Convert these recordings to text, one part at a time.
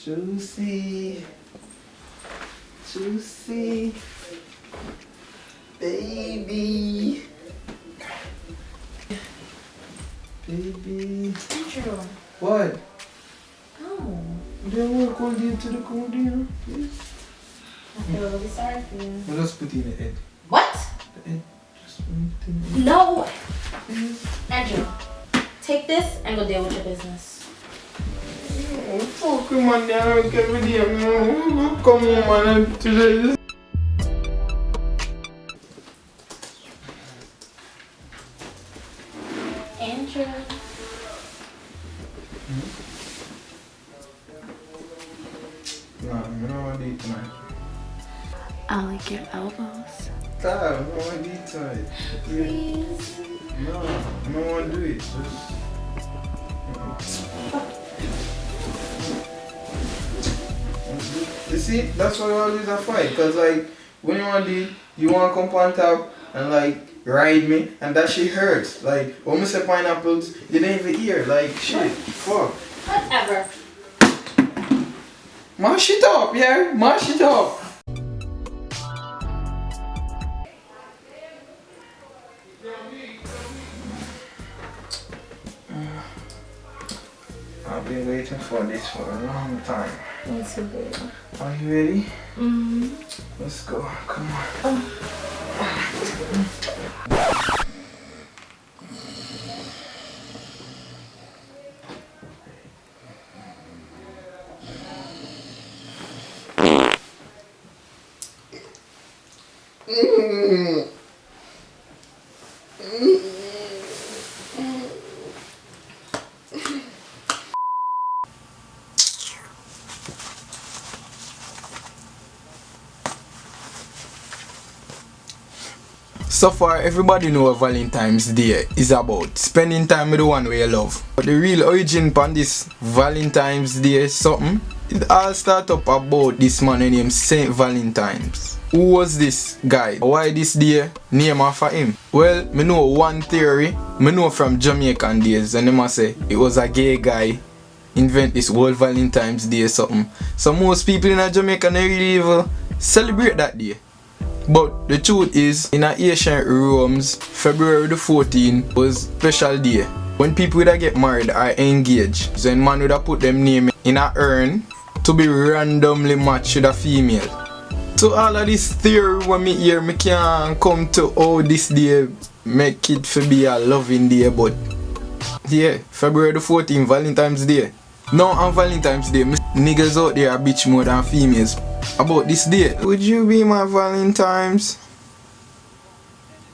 Juicy. Juicy. Baby. Baby. Andrew. What? No. Then we'll call you to the comedian, please. I feel really sorry for you. We'll just put it in the head. What? The head. Just put it in the head. No! Yes. Andrew, take this and go deal with your business. Oh, fuck you, man. I don't get rid of you. Come on, man. Today. Andrew. No, I don't want to eat tonight. I'll lick your elbows. Stop, I don't want to eat tonight. Please. No, I don't want to do it. Just... You see, that's why we always a fight. Because, like, when you want to do it, you want to come on top and, like, ride me. And that shit hurts. Like, when we say pineapples, you didn't even hear. Like, shit. Fuck. Whatever. Mash it up, yeah? Mash it up. I've been waiting for this for a long time. Me too, baby. Are you ready? Mm-hmm. Let's go. Come on. So far, everybody know what Valentine's Day is about. Spending time with the one we love. But the real origin on this Valentine's Day something, it all start up about this man named Saint Valentine's. Who was this guy? Why this day name after him? Well, me know one theory. Me know from Jamaican days, and they must say it was a gay guy invent this whole Valentine's Day something. So most people in Jamaica they really even celebrate that day. But the truth is, in ancient Rome's February the 14th was special day when people would get married or engaged. So man would have put them name in a urn to be randomly matched with a female. So all of this theory when me hear, me can't come to how this day make it for be a loving day, but yeah, February the 14th, Valentine's Day. Now on Valentine's Day, niggas out there are bitch more than females. About this day, would you be my Valentine's?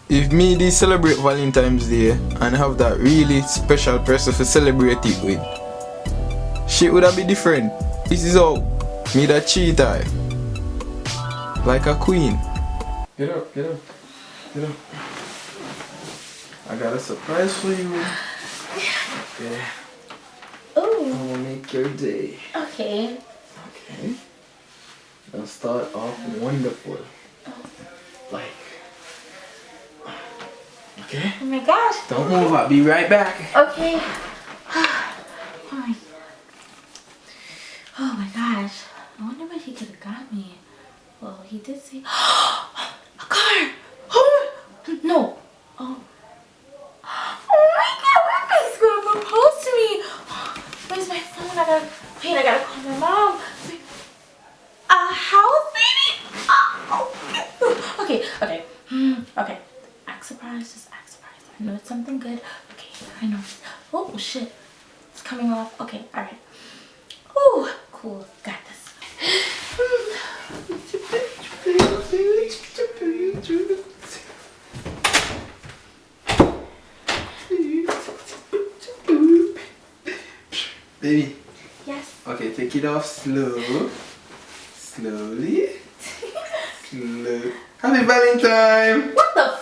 If me did celebrate Valentine's Day and have that really special person to celebrate it with, shit would have been different. This is how me that cheat I. Like a queen. Get up, get up, get up. I got a surprise for you. Okay. Ooh. I'm gonna make your day. Okay. Okay. I'll start off wonderful. Like. Okay? Oh my gosh. Don't move, I'll be right back. Okay. Fine. Oh my gosh. I wonder what he could have got me. Well, he did say a car. Oh no. Oh. Oh my god, he's gonna propose to me. Where's my phone? I gotta call my mom. A house, baby? Oh. Okay. Okay. Act surprised, just act surprised. I know it's something good. Okay, I know. Oh shit. It's coming off. Okay, alright. Oh, cool. Got this. Baby. Yes. Okay, take it off slow. Slowly. Slow. Happy Valentine! What the